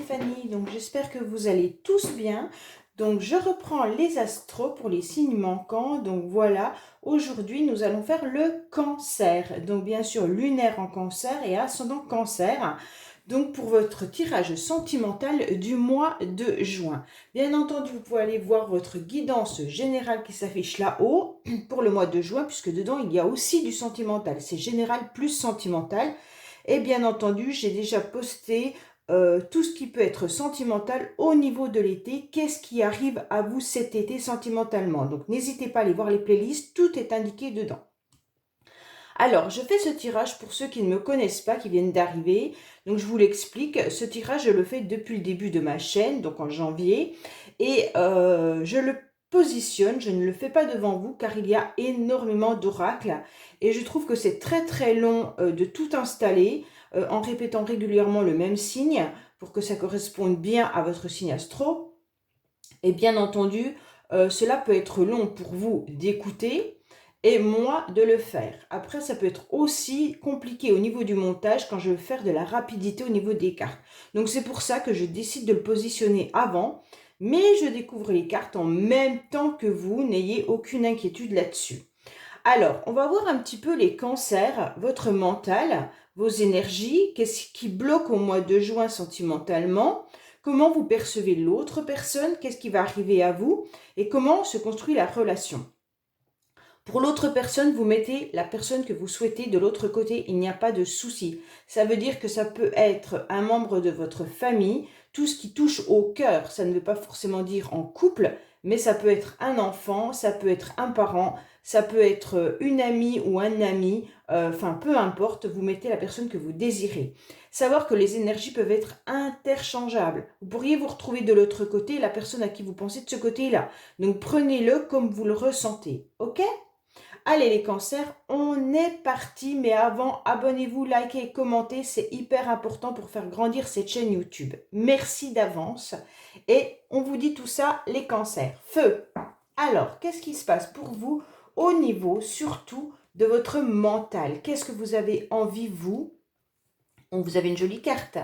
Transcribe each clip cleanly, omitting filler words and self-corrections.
Stéphanie, donc j'espère que vous allez tous bien. Donc je reprends les astros pour les signes manquants. Donc voilà, aujourd'hui nous allons faire le cancer. Donc bien sûr lunaire en cancer et ascendant cancer. Donc pour votre tirage sentimental du mois de juin. Bien entendu, vous pouvez aller voir votre guidance générale qui s'affiche là-haut pour le mois de juin, puisque dedans il y a aussi du sentimental. C'est général plus sentimental. Et bien entendu, j'ai déjà posté tout ce qui peut être sentimental au niveau de l'été. Qu'est-ce qui arrive à vous cet été sentimentalement? Donc n'hésitez pas à aller voir les playlists, tout est indiqué dedans. Alors, je fais ce tirage pour ceux qui ne me connaissent pas, qui viennent d'arriver. Donc, je vous l'explique. Ce tirage, je le fais depuis le début de ma chaîne, donc en janvier. Et je le positionne, je ne le fais pas devant vous car il y a énormément d'oracles. Et je trouve que c'est très très long de tout installer en répétant régulièrement le même signe pour que ça corresponde bien à votre signe astro. Et bien entendu, cela peut être long pour vous d'écouter et moi de le faire. Après, ça peut être aussi compliqué au niveau du montage quand je veux faire de la rapidité au niveau des cartes. Donc c'est pour ça que je décide de le positionner avant, mais je découvre les cartes en même temps que vous, n'ayez aucune inquiétude là-dessus. Alors, on va voir un petit peu les cancers, votre mental, vos énergies, qu'est-ce qui bloque au mois de juin sentimentalement, comment vous percevez l'autre personne, qu'est-ce qui va arriver à vous et comment se construit la relation. Pour l'autre personne, vous mettez la personne que vous souhaitez de l'autre côté, il n'y a pas de souci. Ça veut dire que ça peut être un membre de votre famille, tout ce qui touche au cœur, ça ne veut pas forcément dire en couple, mais ça peut être un enfant, ça peut être un parent, ça peut être une amie ou un ami, enfin peu importe, vous mettez la personne que vous désirez. Savoir que les énergies peuvent être interchangeables. Vous pourriez vous retrouver de l'autre côté, la personne à qui vous pensez de ce côté-là. Donc prenez-le comme vous le ressentez, ok ? Allez les cancers, on est parti, mais avant, abonnez-vous, likez et commentez, c'est hyper important pour faire grandir cette chaîne YouTube. Merci d'avance et on vous dit tout ça, les cancers. Feu. Alors, qu'est-ce qui se passe pour vous au niveau surtout de votre mental? Qu'est-ce que vous avez envie, vous? Vous avez une jolie carte.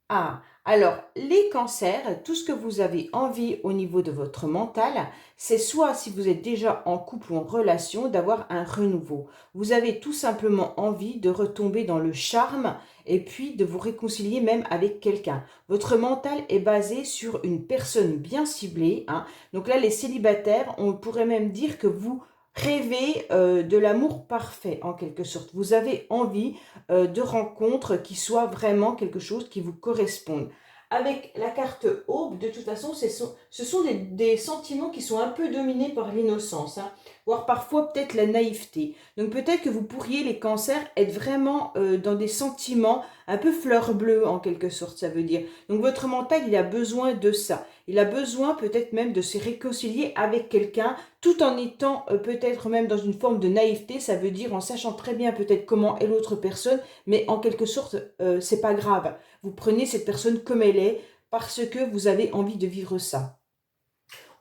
Ah, alors les cancers, tout ce que vous avez envie au niveau de votre mental, c'est soit si vous êtes déjà en couple ou en relation, d'avoir un renouveau. Vous avez tout simplement envie de retomber dans le charme et puis de vous réconcilier même avec quelqu'un. Votre mental est basé sur une personne bien ciblée, hein. Donc là, les célibataires, on pourrait même dire que vous rêvez de l'amour parfait en quelque sorte. Vous avez envie de rencontres qui soient vraiment quelque chose qui vous corresponde. Avec la carte aube, de toute façon, ce sont des sentiments qui sont un peu dominés par l'innocence, hein, voire parfois peut-être la naïveté. Donc peut-être que vous pourriez, les cancers, être vraiment dans des sentiments un peu fleur bleue en quelque sorte, ça veut dire. Donc votre mental, il a besoin de ça. Il a besoin peut-être même de se réconcilier avec quelqu'un tout en étant peut-être même dans une forme de naïveté, ça veut dire en sachant très bien peut-être comment est l'autre personne, mais en quelque sorte, c'est pas grave. Vous prenez cette personne comme elle est parce que vous avez envie de vivre ça.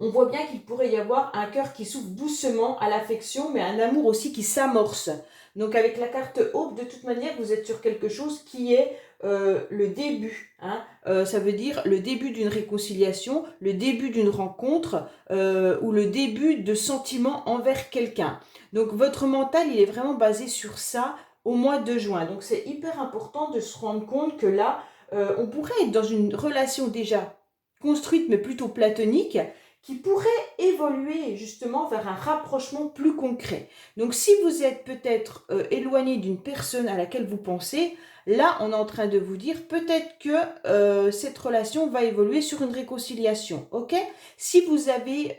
On voit bien qu'il pourrait y avoir un cœur qui s'ouvre doucement à l'affection, mais un amour aussi qui s'amorce. Donc avec la carte aube, de toute manière, vous êtes sur quelque chose qui est le début. Hein. Ça veut dire le début d'une réconciliation, le début d'une rencontre ou le début de sentiments envers quelqu'un. Donc votre mental, il est vraiment basé sur ça au mois de juin. Donc c'est hyper important de se rendre compte que là, on pourrait être dans une relation déjà construite, mais plutôt platonique, qui pourrait évoluer justement vers un rapprochement plus concret. Donc si vous êtes peut-être éloigné d'une personne à laquelle vous pensez, là on est en train de vous dire peut-être que cette relation va évoluer sur une réconciliation, ok? Si vous avez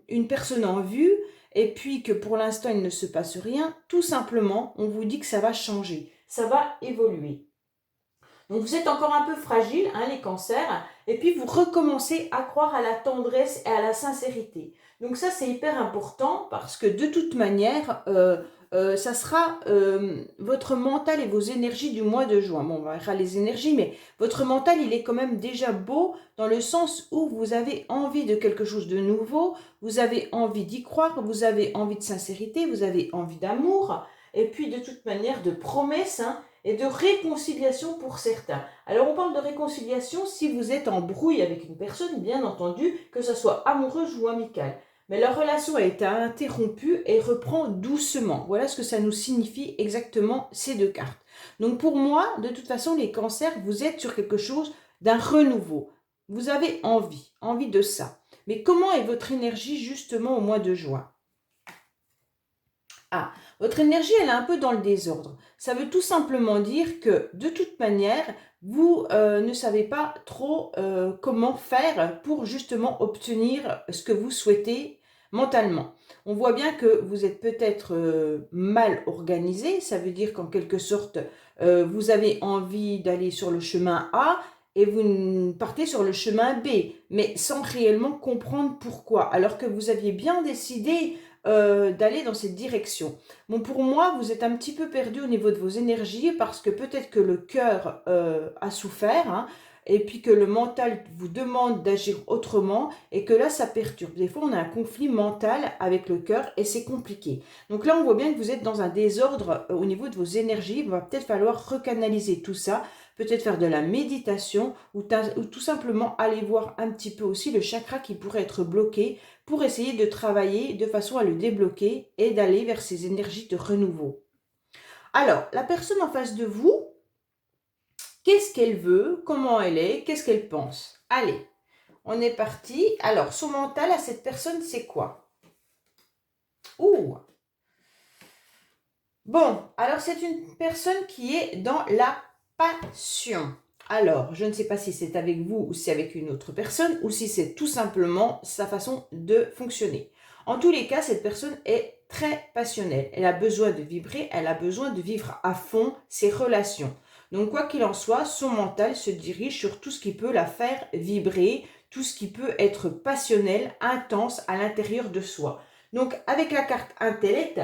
une personne en vue et puis que pour l'instant il ne se passe rien, tout simplement on vous dit que ça va changer, ça va évoluer. Donc vous êtes encore un peu fragile, hein, les cancers, et puis vous recommencez à croire à la tendresse et à la sincérité. Donc ça c'est hyper important parce que de toute manière, ça sera votre mental et vos énergies du mois de juin. Bon, on verra les énergies, mais votre mental il est quand même déjà beau dans le sens où vous avez envie de quelque chose de nouveau, vous avez envie d'y croire, vous avez envie de sincérité, vous avez envie d'amour, et puis de toute manière de promesses, hein, et de réconciliation pour certains. Alors on parle de réconciliation si vous êtes en brouille avec une personne, bien entendu, que ce soit amoureuse ou amicale. Mais la relation a été interrompue et reprend doucement. Voilà ce que ça nous signifie exactement ces deux cartes. Donc pour moi, de toute façon, les cancers, vous êtes sur quelque chose d'un renouveau. Vous avez envie de ça. Mais comment est votre énergie justement au mois de juin? Ah, votre énergie, elle est un peu dans le désordre. Ça veut tout simplement dire que, de toute manière, vous ne savez pas trop comment faire pour justement obtenir ce que vous souhaitez mentalement. On voit bien que vous êtes peut-être mal organisé. Ça veut dire qu'en quelque sorte, vous avez envie d'aller sur le chemin A et vous partez sur le chemin B, mais sans réellement comprendre pourquoi, alors que vous aviez bien décidé d'aller dans cette direction. Bon, pour moi, vous êtes un petit peu perdu au niveau de vos énergies parce que peut-être que le cœur a souffert, hein, et puis que le mental vous demande d'agir autrement et que là, ça perturbe. Des fois, on a un conflit mental avec le cœur et c'est compliqué. Donc là, on voit bien que vous êtes dans un désordre au niveau de vos énergies. Il va peut-être falloir recanaliser tout ça, peut-être faire de la méditation ou tout simplement aller voir un petit peu aussi le chakra qui pourrait être bloqué pour essayer de travailler de façon à le débloquer et d'aller vers ces énergies de renouveau. Alors, la personne en face de vous, qu'est-ce qu'elle veut? Comment elle est? Qu'est-ce qu'elle pense? Allez, on est parti. Alors, son mental à cette personne, c'est quoi? Ouh! Bon, alors c'est une personne qui est dans la passion. Alors, je ne sais pas si c'est avec vous ou si c'est avec une autre personne ou si c'est tout simplement sa façon de fonctionner. En tous les cas, cette personne est très passionnelle. Elle a besoin de vibrer, elle a besoin de vivre à fond ses relations. Donc, quoi qu'il en soit, son mental se dirige sur tout ce qui peut la faire vibrer, tout ce qui peut être passionnel, intense à l'intérieur de soi. Donc, avec la carte intellect,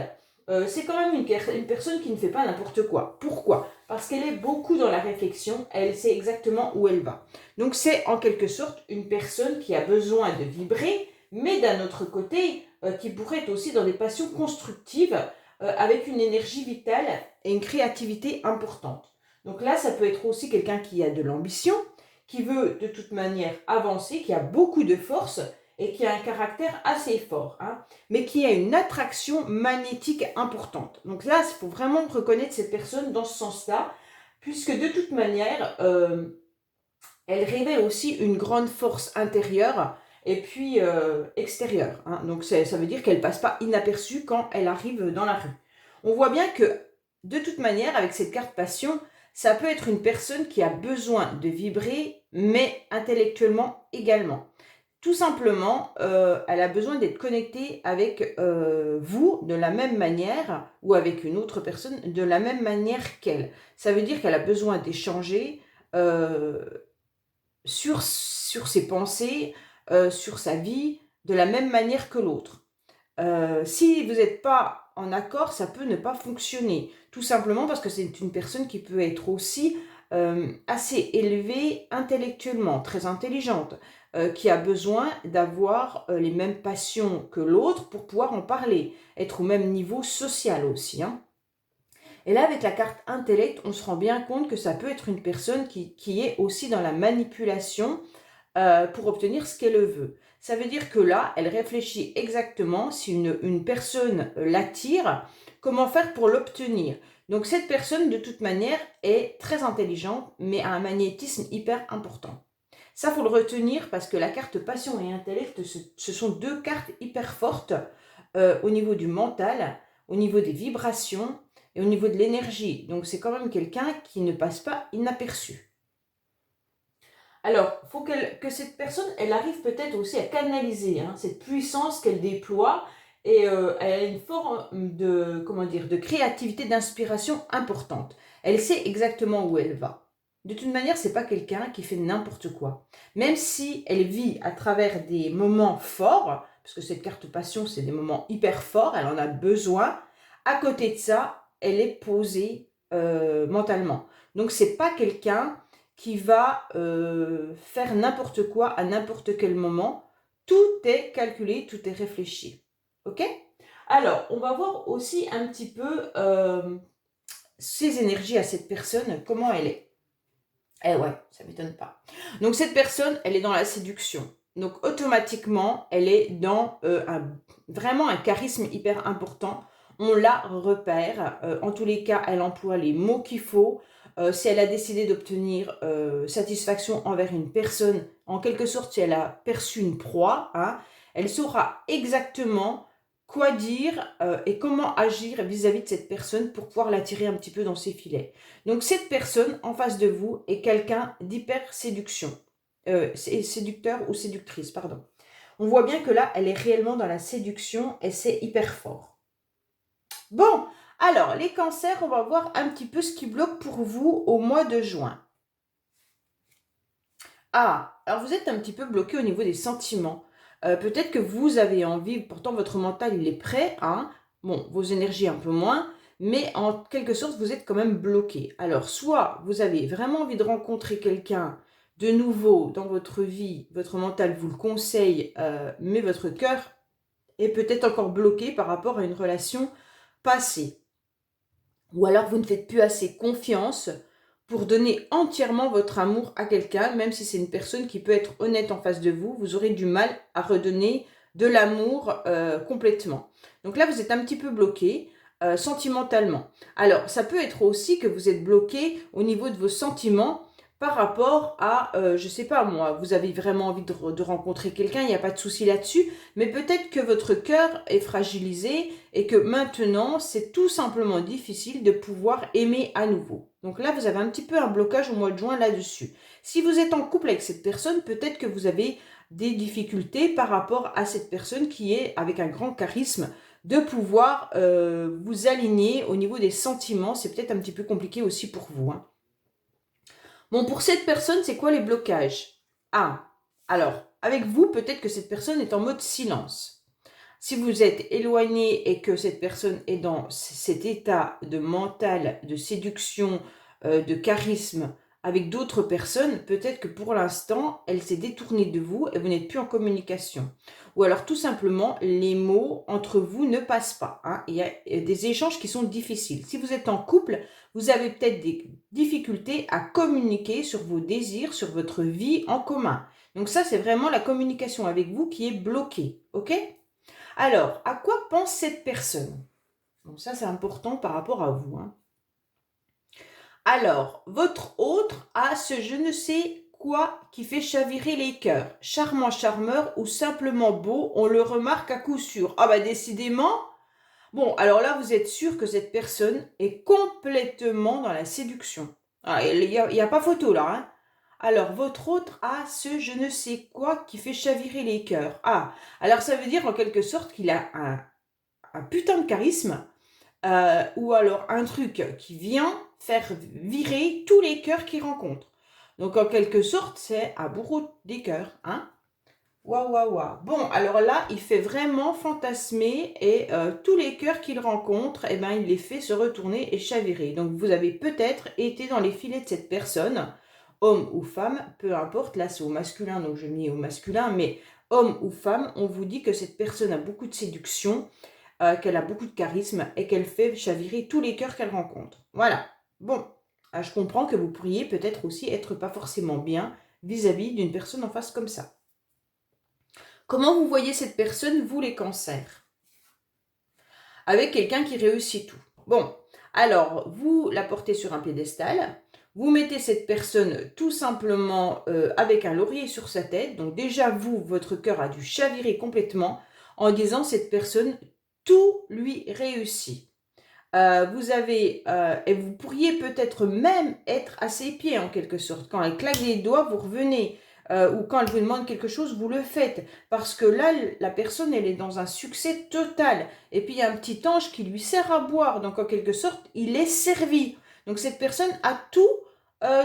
c'est quand même une personne qui ne fait pas n'importe quoi. Pourquoi? Parce qu'elle est beaucoup dans la réflexion, elle sait exactement où elle va. Donc c'est en quelque sorte une personne qui a besoin de vibrer, mais d'un autre côté, qui pourrait être aussi dans des passions constructives, avec une énergie vitale et une créativité importante. Donc là, ça peut être aussi quelqu'un qui a de l'ambition, qui veut de toute manière avancer, qui a beaucoup de force, et qui a un caractère assez fort, hein, mais qui a une attraction magnétique importante. Donc là, il faut vraiment reconnaître cette personne dans ce sens-là, puisque de toute manière, elle révèle aussi une grande force intérieure et puis extérieure. Hein. Donc ça veut dire qu'elle ne passe pas inaperçue quand elle arrive dans la rue. On voit bien que, de toute manière, avec cette carte passion, ça peut être une personne qui a besoin de vibrer, mais intellectuellement également. Tout simplement, elle a besoin d'être connectée avec vous de la même manière ou avec une autre personne de la même manière qu'elle. Ça veut dire qu'elle a besoin d'échanger sur ses pensées, sur sa vie, de la même manière que l'autre. Si vous n'êtes pas en accord, ça peut ne pas fonctionner. Tout simplement parce que c'est une personne qui peut être aussi assez élevée intellectuellement, très intelligente, qui a besoin d'avoir les mêmes passions que l'autre pour pouvoir en parler, être au même niveau social aussi. Hein. Et là, avec la carte intellect, on se rend bien compte que ça peut être une personne qui est aussi dans la manipulation pour obtenir ce qu'elle veut. Ça veut dire que là, elle réfléchit exactement si une personne l'attire, comment faire pour l'obtenir. Donc cette personne, de toute manière, est très intelligente, mais a un magnétisme hyper important. Ça, faut le retenir parce que la carte passion et intellect, ce sont deux cartes hyper fortes au niveau du mental, au niveau des vibrations et au niveau de l'énergie. Donc c'est quand même quelqu'un qui ne passe pas inaperçu. Alors, il faut que cette personne, elle arrive peut-être aussi à canaliser cette puissance qu'elle déploie et elle a une forme de, comment dire, de créativité, d'inspiration importante. Elle sait exactement où elle va. De toute manière, c'est pas quelqu'un qui fait n'importe quoi. Même si elle vit à travers des moments forts, parce que cette carte passion, c'est des moments hyper forts, elle en a besoin. À côté de ça, elle est posée mentalement. Donc, c'est pas quelqu'un qui va faire n'importe quoi à n'importe quel moment. Tout est calculé, tout est réfléchi. Ok? Alors, on va voir aussi un petit peu ses énergies à cette personne, comment elle est. Eh ouais, ça m'étonne pas. Donc cette personne, elle est dans la séduction. Donc automatiquement, elle est dans vraiment un charisme hyper important. On la repère. En tous les cas, elle emploie les mots qu'il faut. Si elle a décidé d'obtenir satisfaction envers une personne, en quelque sorte, si elle a perçu une proie, hein, elle saura exactement quoi dire et comment agir vis-à-vis de cette personne pour pouvoir l'attirer un petit peu dans ses filets. Donc cette personne en face de vous est quelqu'un d'hyper séduction, séducteur ou séductrice, pardon. On voit bien que là, elle est réellement dans la séduction et c'est hyper fort. Bon, alors les cancers, on va voir un petit peu ce qui bloque pour vous au mois de juin. Ah, alors vous êtes un petit peu bloqué au niveau des sentiments. Peut-être que vous avez envie, pourtant votre mental il est prêt, hein. Bon, vos énergies un peu moins, mais en quelque sorte vous êtes quand même bloqué. Alors soit vous avez vraiment envie de rencontrer quelqu'un de nouveau dans votre vie, votre mental vous le conseille, mais votre cœur est peut-être encore bloqué par rapport à une relation passée. Ou alors vous ne faites plus assez confiance pour donner entièrement votre amour à quelqu'un, même si c'est une personne qui peut être honnête en face de vous, vous aurez du mal à redonner de l'amour complètement. Donc là, vous êtes un petit peu bloqué sentimentalement. Alors, ça peut être aussi que vous êtes bloqué au niveau de vos sentiments par rapport à, je sais pas moi, vous avez vraiment envie de rencontrer quelqu'un, il n'y a pas de souci là-dessus, mais peut-être que votre cœur est fragilisé et que maintenant, c'est tout simplement difficile de pouvoir aimer à nouveau. Donc là, vous avez un petit peu un blocage au mois de juin là-dessus. Si vous êtes en couple avec cette personne, peut-être que vous avez des difficultés par rapport à cette personne qui est avec un grand charisme de pouvoir vous aligner au niveau des sentiments. C'est peut-être un petit peu compliqué aussi pour vous, hein. Bon, pour cette personne, c'est quoi les blocages? Ah, alors, avec vous, peut-être que cette personne est en mode silence. Si vous êtes éloigné et que cette personne est dans cet état de mental, de séduction, de charisme avec d'autres personnes, peut-être que pour l'instant, elle s'est détournée de vous et vous n'êtes plus en communication. Ou alors tout simplement, les mots entre vous ne passent pas, hein. Il y a des échanges qui sont difficiles. Si vous êtes en couple, vous avez peut-être des difficultés à communiquer sur vos désirs, sur votre vie en commun. Donc ça, c'est vraiment la communication avec vous qui est bloquée, ok? Alors, à quoi pense cette personne? Bon, ça, c'est important par rapport à vous, hein. Alors, votre autre a ce je ne sais quoi qui fait chavirer les cœurs. Charmant charmeur ou simplement beau, on le remarque à coup sûr. Ah bah décidément. Bon, alors là, vous êtes sûr que cette personne est complètement dans la séduction. Ah, il y a pas photo là, hein. Alors, votre autre a ce je ne sais quoi qui fait chavirer les cœurs. Ah, alors ça veut dire en quelque sorte qu'il a un putain de charisme, ou alors un truc qui vient faire virer tous les cœurs qu'il rencontre. Donc en quelque sorte, c'est un bourreau des cœurs, hein. Waouh, waouh, waouh. Bon, alors là, il fait vraiment fantasmer et tous les cœurs qu'il rencontre, eh ben, il les fait se retourner et chavirer. Donc vous avez peut-être été dans les filets de cette personne, homme ou femme, peu importe, là c'est au masculin, donc je mis au masculin, mais homme ou femme, on vous dit que cette personne a beaucoup de séduction, qu'elle a beaucoup de charisme et qu'elle fait chavirer tous les cœurs qu'elle rencontre. Voilà. Bon, je comprends que vous pourriez peut-être aussi être pas forcément bien vis-à-vis d'une personne en face comme ça. Comment vous voyez cette personne, vous les cancers? Avec quelqu'un qui réussit tout. Bon, alors vous la portez sur un piédestal, vous mettez cette personne tout simplement avec un laurier sur sa tête. Donc déjà vous, votre cœur a dû chavirer complètement en disant cette personne, tout lui réussit. Vous avez, et vous pourriez peut-être même être à ses pieds en quelque sorte. Quand elle claque des doigts, vous revenez. Ou quand elle vous demande quelque chose, vous le faites. Parce que là, la personne, elle est dans un succès total. Et puis, il y a un petit ange qui lui sert à boire. Donc, en quelque sorte, il est servi. Donc, cette personne a tout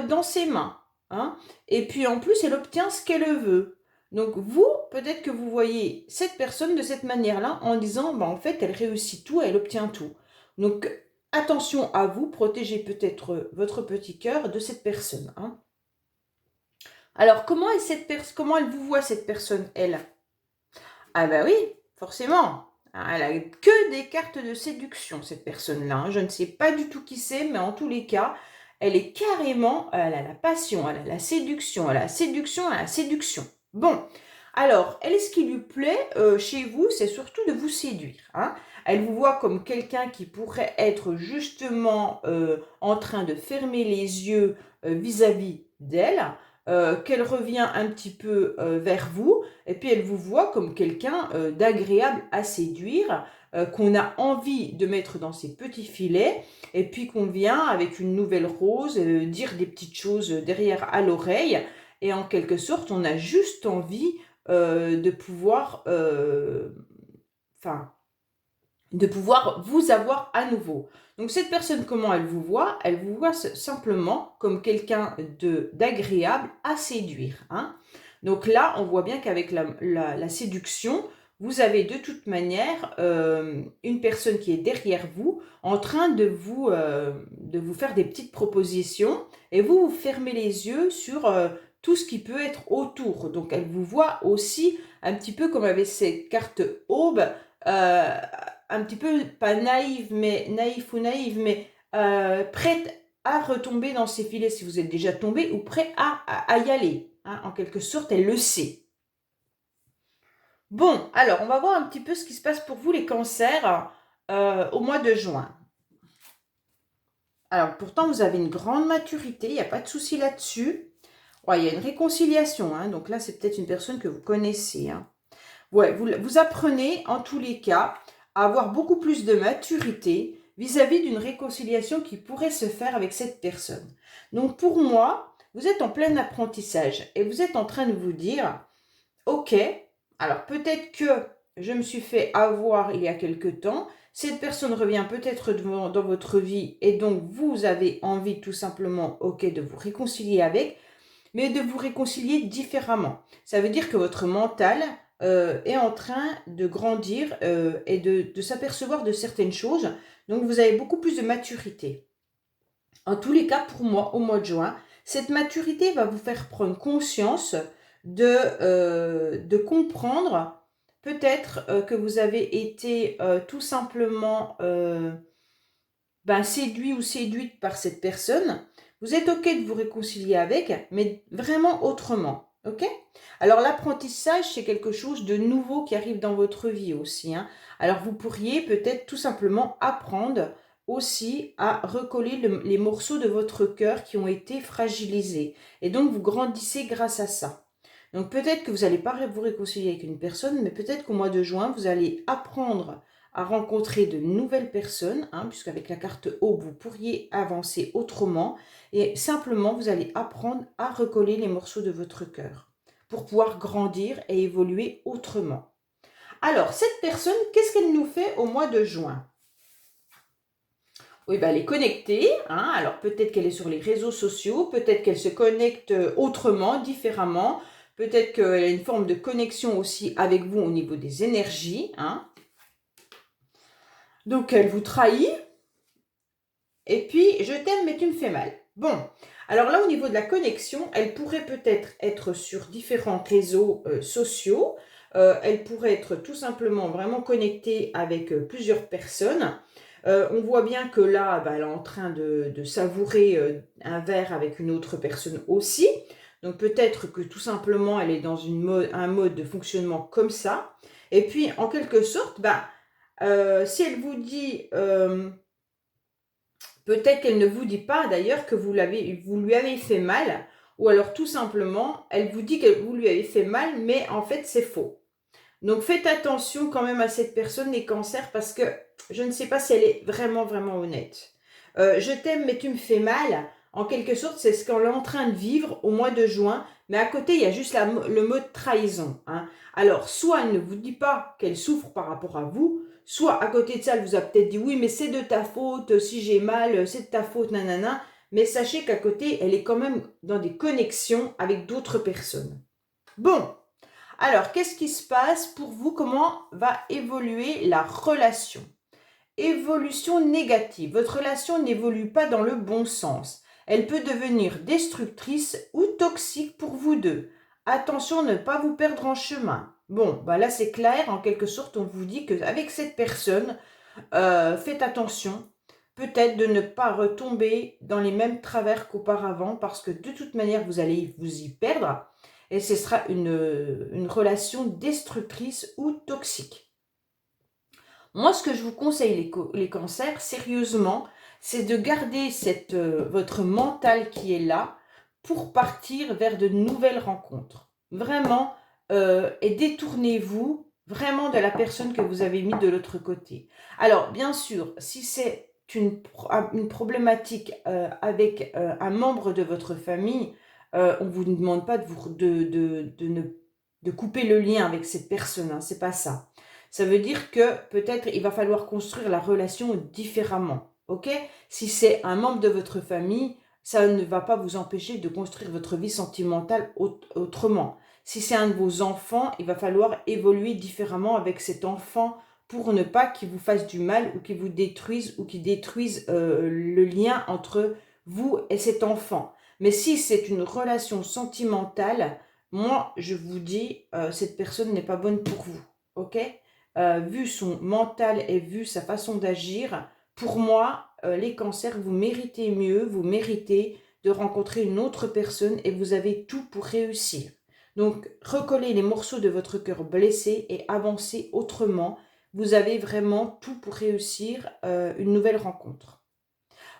dans ses mains, hein. Et puis, en plus, elle obtient ce qu'elle veut. Donc, vous, peut-être que vous voyez cette personne de cette manière-là en disant, bah, en fait, elle réussit tout, elle obtient tout. Donc, attention à vous, protégez peut-être votre petit cœur de cette personne, hein. Alors, comment elle vous voit cette personne, elle? Ah bah oui, forcément. Elle a que des cartes de séduction, cette personne-là, hein. Je ne sais pas du tout qui c'est, mais en tous les cas, elle est carrément, elle a la passion, elle a la séduction, elle a la séduction, elle a la séduction. Bon, alors, elle, ce qui lui plaît chez vous, c'est surtout de vous séduire, hein. Elle vous voit comme quelqu'un qui pourrait être justement en train de fermer les yeux vis-à-vis d'elle, qu'elle revient un petit peu vers vous, et puis elle vous voit comme quelqu'un d'agréable à séduire, qu'on a envie de mettre dans ses petits filets, et puis qu'on vient avec une nouvelle rose dire des petites choses derrière à l'oreille, et en quelque sorte, on a juste envie de pouvoir, enfin, de pouvoir vous avoir à nouveau. Donc cette personne, comment elle vous voit? Elle vous voit simplement comme quelqu'un d'agréable à séduire, hein. Donc là, on voit bien qu'avec la séduction, vous avez de toute manière une personne qui est derrière vous, en train de vous faire des petites propositions, et vous fermez les yeux sur tout ce qui peut être autour. Donc elle vous voit aussi un petit peu comme avec ces cartes aube, un petit peu, pas naïve, mais naïf ou naïve, mais prête à retomber dans ses filets si vous êtes déjà tombé, ou prêt à y aller, hein. En quelque sorte, elle le sait. Bon, alors, on va voir un petit peu ce qui se passe pour vous, les cancers, au mois de juin. Alors, pourtant, vous avez une grande maturité, il n'y a pas de souci là-dessus. Ouais, il y a une réconciliation, hein, donc là, c'est peut-être une personne que vous connaissez, hein. Ouais, vous apprenez, en tous les cas, à avoir beaucoup plus de maturité vis-à-vis d'une réconciliation qui pourrait se faire avec cette personne. Donc, pour moi, vous êtes en plein apprentissage et vous êtes en train de vous dire, ok, alors peut-être que je me suis fait avoir il y a quelque temps, cette personne revient peut-être dans votre vie et donc vous avez envie tout simplement, ok, de vous réconcilier avec, mais de vous réconcilier différemment. Ça veut dire que votre mental est en train de grandir et de s'apercevoir de certaines choses. Donc vous avez beaucoup plus de maturité. En tous les cas, pour moi, au mois de juin, cette maturité va vous faire prendre conscience de comprendre peut-être que vous avez été tout simplement séduit ou séduite par cette personne. Vous êtes OK de vous réconcilier avec, mais vraiment autrement. OK? Alors l'apprentissage, c'est quelque chose de nouveau qui arrive dans votre vie aussi, hein. Alors vous pourriez peut-être tout simplement apprendre aussi à recoller les morceaux de votre cœur qui ont été fragilisés. Et donc vous grandissez grâce à ça. Donc peut-être que vous n'allez pas vous réconcilier avec une personne, mais peut-être qu'au mois de juin, vous allez apprendre à rencontrer de nouvelles personnes, hein, puisqu'avec la carte Aube, vous pourriez avancer autrement, et simplement, vous allez apprendre à recoller les morceaux de votre cœur pour pouvoir grandir et évoluer autrement. Alors, cette personne, qu'est-ce qu'elle nous fait au mois de juin? Oui, elle est connectée, hein. Alors peut-être qu'elle est sur les réseaux sociaux, peut-être qu'elle se connecte autrement, différemment, peut-être qu'elle a une forme de connexion aussi avec vous au niveau des énergies, hein. Donc elle vous trahit, et puis je t'aime mais tu me fais mal. Bon, alors là au niveau de la connexion, elle pourrait peut-être être sur différents réseaux sociaux, elle pourrait être tout simplement vraiment connectée avec plusieurs personnes. On voit bien que là, elle est en train de savourer un verre avec une autre personne aussi. Donc peut-être que tout simplement, elle est dans un mode de fonctionnement comme ça. Et puis, en quelque sorte, si elle vous dit, peut-être qu'elle ne vous dit pas d'ailleurs que vous lui avez fait mal, ou alors tout simplement, elle vous dit que vous lui avez fait mal, mais en fait c'est faux. Donc faites attention quand même à cette personne, les cancers, parce que je ne sais pas si elle est vraiment, vraiment honnête. Je t'aime, mais tu me fais mal. En quelque sorte, c'est ce qu'on est en train de vivre au mois de juin. Mais à côté, il y a juste le mot de trahison, hein. Alors, soit elle ne vous dit pas qu'elle souffre par rapport à vous, soit à côté de ça, elle vous a peut-être dit oui, mais c'est de ta faute, si j'ai mal, c'est de ta faute, nanana. Mais sachez qu'à côté, elle est quand même dans des connexions avec d'autres personnes. Bon, alors, qu'est-ce qui se passe pour vous? Comment va évoluer la relation? Évolution négative. Votre relation n'évolue pas dans le bon sens. Elle peut devenir destructrice ou toxique pour vous deux. Attention à ne pas vous perdre en chemin. Bon, bah là c'est clair, en quelque sorte, on vous dit qu'avec cette personne, faites attention, peut-être de ne pas retomber dans les mêmes travers qu'auparavant, parce que de toute manière, vous allez vous y perdre, et ce sera une relation destructrice ou toxique. Moi, ce que je vous conseille, les cancers, sérieusement, c'est de garder votre mental qui est là pour partir vers de nouvelles rencontres. Vraiment, et détournez-vous vraiment de la personne que vous avez mis de l'autre côté. Alors, bien sûr, si c'est une problématique avec un membre de votre famille, on ne vous demande pas de couper le lien avec cette personne, hein, c'est pas ça. Ça veut dire que peut-être il va falloir construire la relation différemment, ok? Si c'est un membre de votre famille, ça ne va pas vous empêcher de construire votre vie sentimentale autrement. Si c'est un de vos enfants, il va falloir évoluer différemment avec cet enfant pour ne pas qu'il vous fasse du mal ou qu'il vous détruise ou qu'il détruise le lien entre vous et cet enfant. Mais si c'est une relation sentimentale, moi, je vous dis, cette personne n'est pas bonne pour vous, ok? Vu son mental et vu sa façon d'agir, pour moi, les cancers, vous méritez mieux, vous méritez de rencontrer une autre personne et vous avez tout pour réussir. Donc, recollez les morceaux de votre cœur blessé et avancez autrement. Vous avez vraiment tout pour réussir une nouvelle rencontre.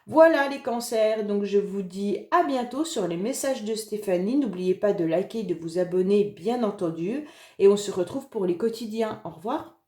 Voilà les cancers, donc je vous dis à bientôt sur les messages de Stéphanie. N'oubliez pas de liker, de vous abonner, bien entendu. Et on se retrouve pour les quotidiens. Au revoir.